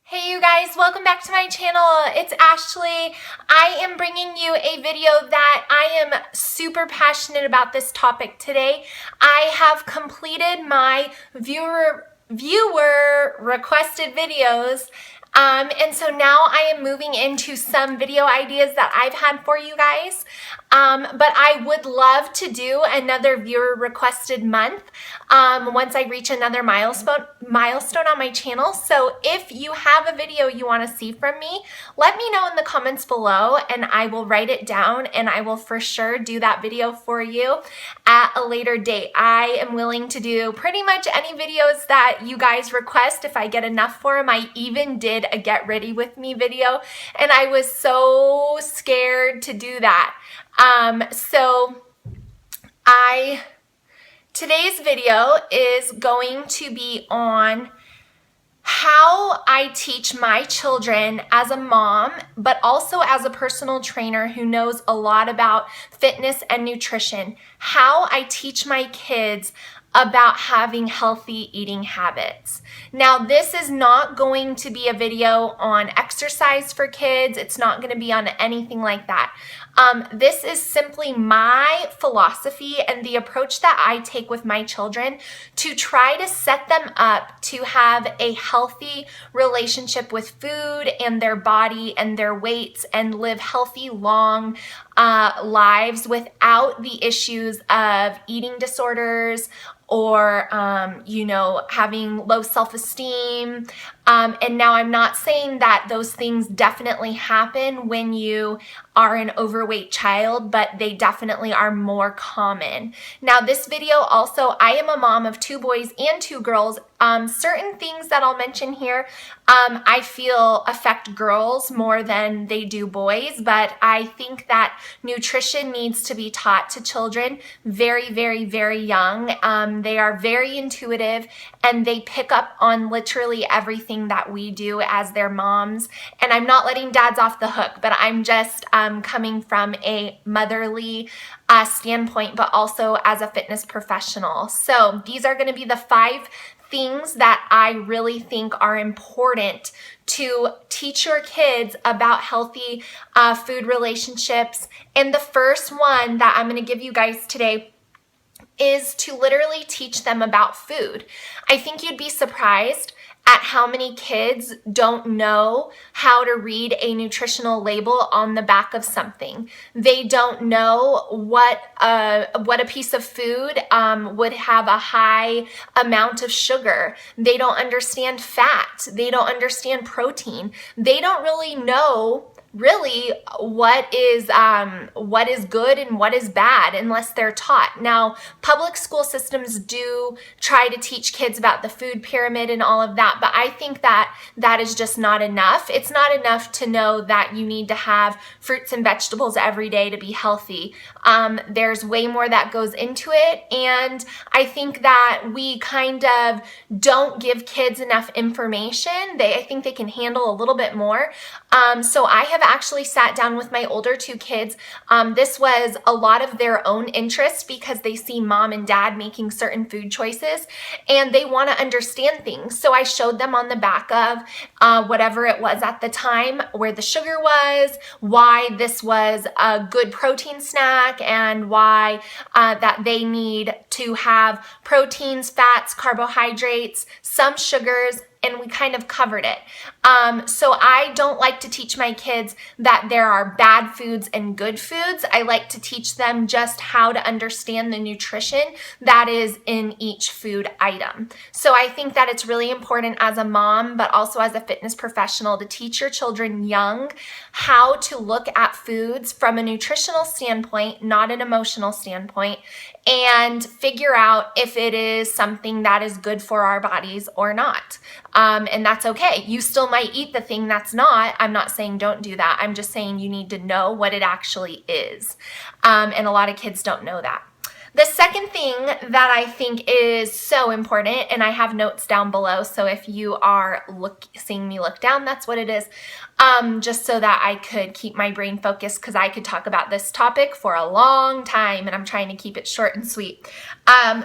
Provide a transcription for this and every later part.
Hey you guys, welcome back to my channel. It's Ashley. I am bringing you a video that I am super passionate about this topic today. I have completed my viewer requested videos and so now I am moving into some video ideas that I've had for you guys. But I would love to do another viewer requested month once I reach another milestone on my channel. So if you have a video you want to see from me, let me know in the comments below and I will write it down and I will for sure do that video for you at a later date. I am willing to do pretty much any videos that you guys request if I get enough for them. I even did a get ready with me video and I was so scared to do that. Today's video is going to be on how I teach my children as a mom, but also as a personal trainer who knows a lot about fitness and nutrition, how I teach my kids about having healthy eating habits. Now, this is not going to be a video on exercise for kids. It's not going to be on anything like that. This is simply my philosophy and the approach that I take with my children to try to set them up to have a healthy relationship with food and their body and their weights and live healthy, long lives without the issues of eating disorders or, having low self-esteem. And now I'm not saying that those things definitely happen when you are an overweight child, but they definitely are more common. Now this video also, I am a mom of 2 boys and 2 girls. Certain things that I'll mention here, I feel affect girls more than they do boys, but I think that nutrition needs to be taught to children very, very, very young. They are very intuitive and they pick up on literally everything that we do as their moms. And I'm not letting dads off the hook, but I'm just coming from a motherly standpoint, but also as a fitness professional. So these are going to be the 5 things that I really think are important to teach your kids about healthy food relationships. And the first one that I'm going to give you guys today is to literally teach them about food. I think you'd be surprised at how many kids don't know how to read a nutritional label on the back of something. They don't know what a piece of food would have a high amount of sugar. They don't understand fat. They don't understand protein. They don't really know what is good and what is bad unless they're taught. Now, public school systems do try to teach kids about the food pyramid and all of that, but I think that that is just not enough. It's not enough to know that you need to have fruits and vegetables every day to be healthy. There's way more that goes into it, and I think that we kind of don't give kids enough information. I think they can handle a little bit more. So I have actually sat down with my older 2 kids. This was a lot of their own interest because they see mom and dad making certain food choices and they want to understand things. So I showed them on the back of whatever it was at the time, where the sugar was, why this was a good protein snack, and why that they need to have proteins, fats, carbohydrates, some sugars, and we kind of covered it. So I don't like to teach my kids that there are bad foods and good foods. I like to teach them just how to understand the nutrition that is in each food item. So I think that it's really important as a mom, but also as a fitness professional, to teach your children young how to look at foods from a nutritional standpoint, not an emotional standpoint, and figure out if it is something that is good for our bodies or not. And that's okay. You still might eat the thing that's not. I'm not saying don't do that. I'm just saying you need to know what it actually is. And a lot of kids don't know that. The second thing that I think is so important, and I have notes down below, so if you are seeing me look down, that's what it is. just so that I could keep my brain focused, because I could talk about this topic for a long time, and I'm trying to keep it short and sweet.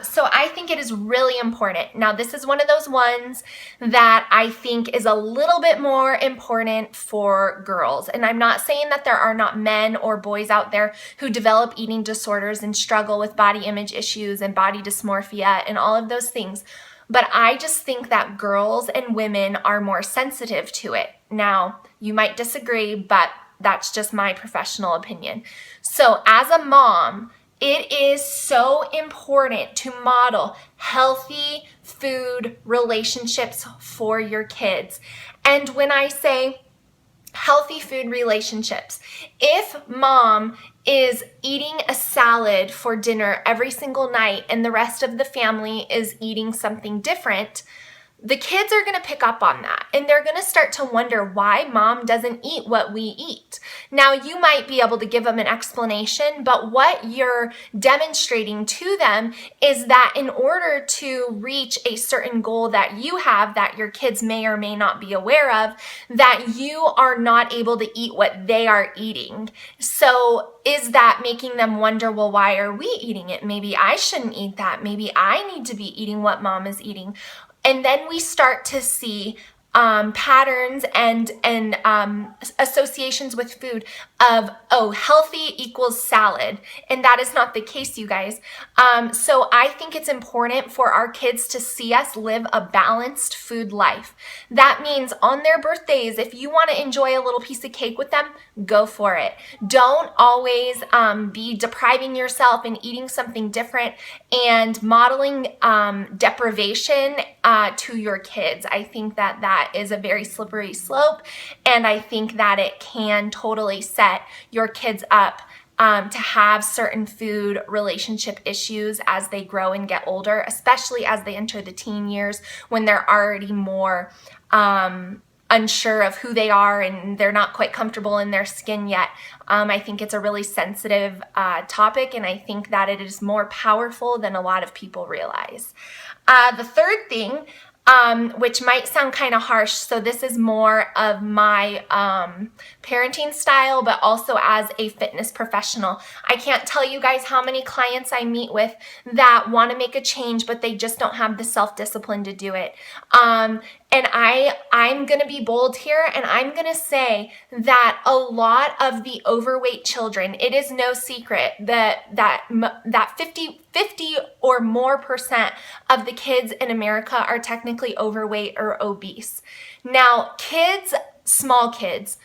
So I think it is really important. Now, this is one of those ones that I think is a little bit more important for girls. And I'm not saying that there are not men or boys out there who develop eating disorders and struggle with body image issues and body dysmorphia and all of those things. But I just think that girls and women are more sensitive to it. Now, you might disagree, but that's just my professional opinion. So as a mom, it is so important to model healthy food relationships for your kids. And when I say healthy food relationships, if mom is eating a salad for dinner every single night and the rest of the family is eating something different, the kids are going to pick up on that, and they're going to start to wonder why mom doesn't eat what we eat. Now, you might be able to give them an explanation, but what you're demonstrating to them is that in order to reach a certain goal that you have that your kids may or may not be aware of, that you are not able to eat what they are eating. So is that making them wonder, well, why are we eating it? Maybe I shouldn't eat that. Maybe I need to be eating what mom is eating. And then we start to see patterns and associations with food of, oh, healthy equals salad. And that is not the case, you guys. So I think it's important for our kids to see us live a balanced food life. That means on their birthdays, if you want to enjoy a little piece of cake with them, go for it. Don't always be depriving yourself and eating something different and modeling deprivation to your kids. I think that is a very slippery slope, and I think that it can totally set your kids up to have certain food relationship issues as they grow and get older, especially as they enter the teen years when they're already more unsure of who they are and they're not quite comfortable in their skin yet. I think it's a really sensitive topic, and I think that it is more powerful than a lot of people realize. The third thing, which might sound kind of harsh, so this is more of my parenting style, but also as a fitness professional. I can't tell you guys how many clients I meet with that want to make a change, but they just don't have the self-discipline to do it. And I'm going to be bold here, and I'm going to say that a lot of the overweight children, it is no secret that 50 or more percent of the kids in America are technically overweight or obese. Now, small kids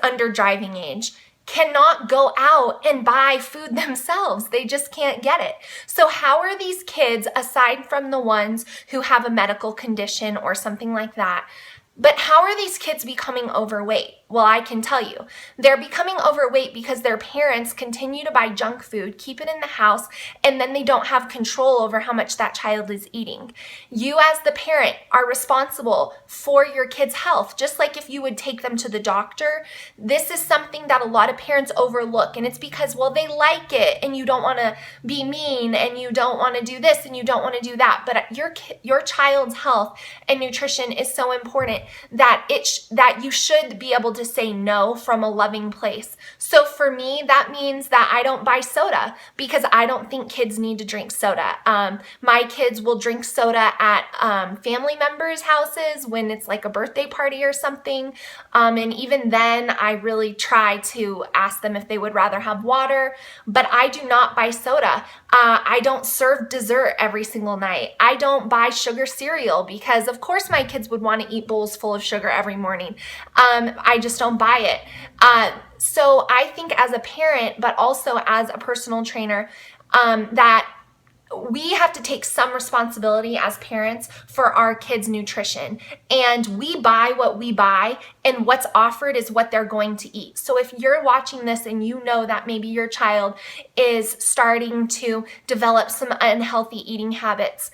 under driving age, cannot go out and buy food themselves. They just can't get it. So how are these kids, aside from the ones who have a medical condition or something like that, but how are these kids becoming overweight? Well, I can tell you, they're becoming overweight because their parents continue to buy junk food, keep it in the house, and then they don't have control over how much that child is eating. You as the parent are responsible for your kid's health, just like if you would take them to the doctor. This is something that a lot of parents overlook, and it's because, well, they like it, and you don't want to be mean, and you don't want to do this, and you don't want to do that. But your child's health and nutrition is so important that you should be able to say no from a loving place. So for me, that means that I don't buy soda because I don't think kids need to drink soda. My kids will drink soda at family members' houses when it's like a birthday party or something. And even then, I really try to ask them if they would rather have water, but I do not buy soda. I don't serve dessert every single night. I don't buy sugar cereal because of course my kids would want to eat bowls full of sugar every morning. I just don't buy it. So I think as a parent, but also as a personal trainer, that we have to take some responsibility as parents for our kids' nutrition. And we buy what we buy, and what's offered is what they're going to eat. So if you're watching this and you know that maybe your child is starting to develop some unhealthy eating habits,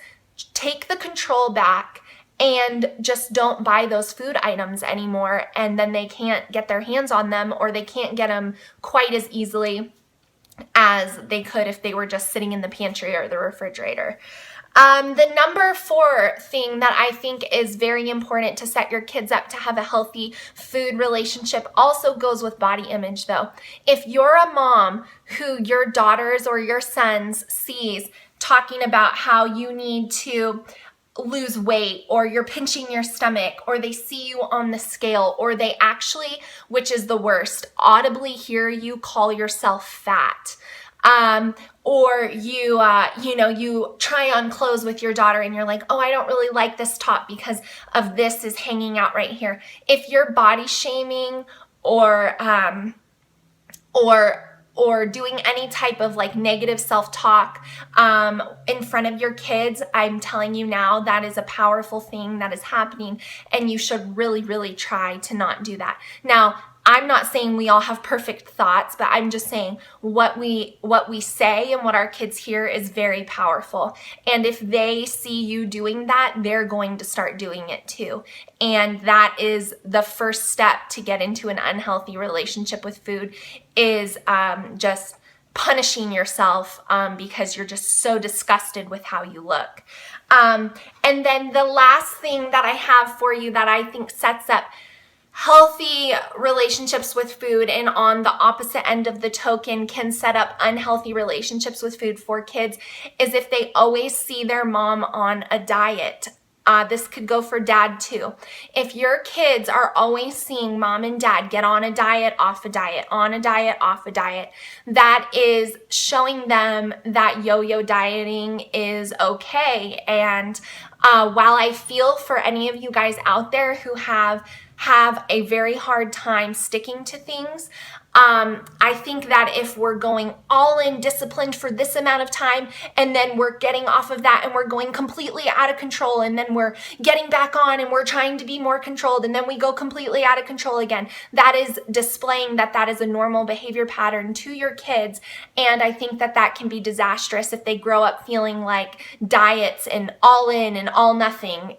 take the control back and just don't buy those food items anymore. And then they can't get their hands on them, or they can't get them quite as easily as they could if they were just sitting in the pantry or the refrigerator. The number 4 thing that I think is very important to set your kids up to have a healthy food relationship also goes with body image though. If you're a mom who your daughters or your sons sees talking about how you need to lose weight, or you're pinching your stomach, or they see you on the scale, or they actually, which is the worst, audibly hear you call yourself fat, or you try on clothes with your daughter and you're like, oh, I don't really like this top because of this is hanging out right here. If you're body shaming or doing any type of like negative self-talk in front of your kids, I'm telling you now, that is a powerful thing that is happening, and you should really, really try to not do that. Now, I'm not saying we all have perfect thoughts, but I'm just saying what we say and what our kids hear is very powerful. And if they see you doing that, they're going to start doing it too. And that is the first step to get into an unhealthy relationship with food, is just punishing yourself because you're just so disgusted with how you look. And then the last thing that I have for you that I think sets up healthy relationships with food, and on the opposite end of the token can set up unhealthy relationships with food for kids, is if they always see their mom on a diet. This could go for dad too. If your kids are always seeing mom and dad get on a diet, off a diet, on a diet, off a diet, that is showing them that yo-yo dieting is okay. And while I feel for any of you guys out there who have a very hard time sticking to things, I think that if we're going all in disciplined for this amount of time, and then we're getting off of that and we're going completely out of control, and then we're getting back on and we're trying to be more controlled, and then we go completely out of control again, that is displaying that that is a normal behavior pattern to your kids. And I think that that can be disastrous if they grow up feeling like diets and all in and all nothing.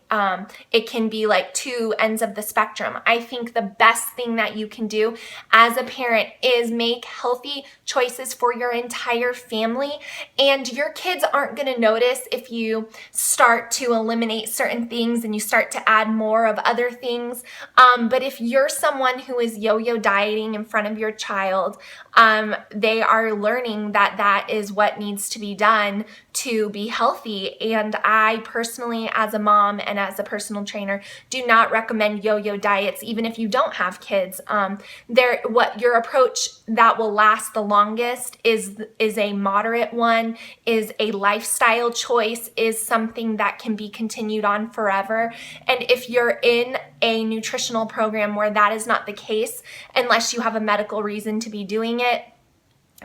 It can be like two ends of the spectrum. I think the best thing that you can do as a parent is make healthy choices for your entire family. And your kids aren't going to notice if you start to eliminate certain things and you start to add more of other things. But if you're someone who is yo-yo dieting in front of your child, they are learning that that is what needs to be done to be healthy. And I personally, as a mom and as a personal trainer, do not recommend yo-yo diets, even if you don't have kids. What your approach that will last the longest is a moderate one, is a lifestyle choice, is something that can be continued on forever. And if you're in a nutritional program where that is not the case, unless you have a medical reason to be doing it,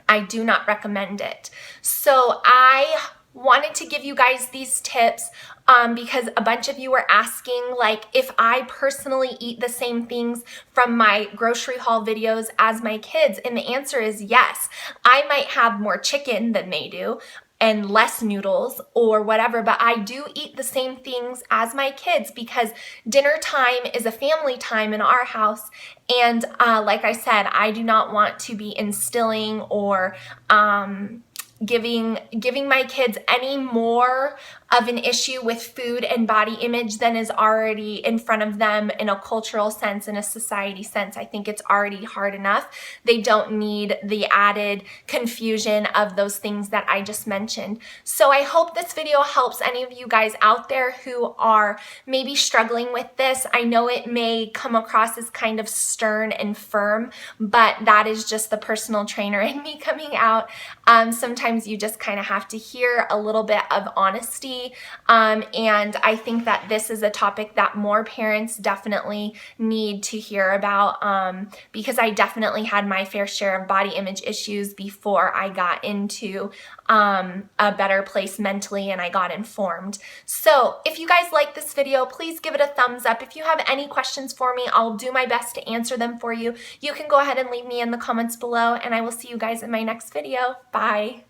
I do not recommend it. So I wanted to give you guys these tips because a bunch of you were asking, like, if I personally eat the same things from my grocery haul videos as my kids, and the answer is yes. I might have more chicken than they do and less noodles or whatever, but I do eat the same things as my kids because dinner time is a family time in our house. And like I said, I do not want to be instilling or giving my kids any more of an issue with food and body image than is already in front of them in a cultural sense, in a society sense. I think it's already hard enough. They don't need the added confusion of those things that I just mentioned. So I hope this video helps any of you guys out there who are maybe struggling with this. I know it may come across as kind of stern and firm, but that is just the personal trainer in me coming out. Sometimes you just kind of have to hear a little bit of honesty. And I think that this is a topic that more parents definitely need to hear about because I definitely had my fair share of body image issues before I got into a better place mentally and I got informed. So if you guys like this video, please give it a thumbs up. If you have any questions for me, I'll do my best to answer them for you. You can go ahead and leave me in the comments below, and I will see you guys in my next video. Bye.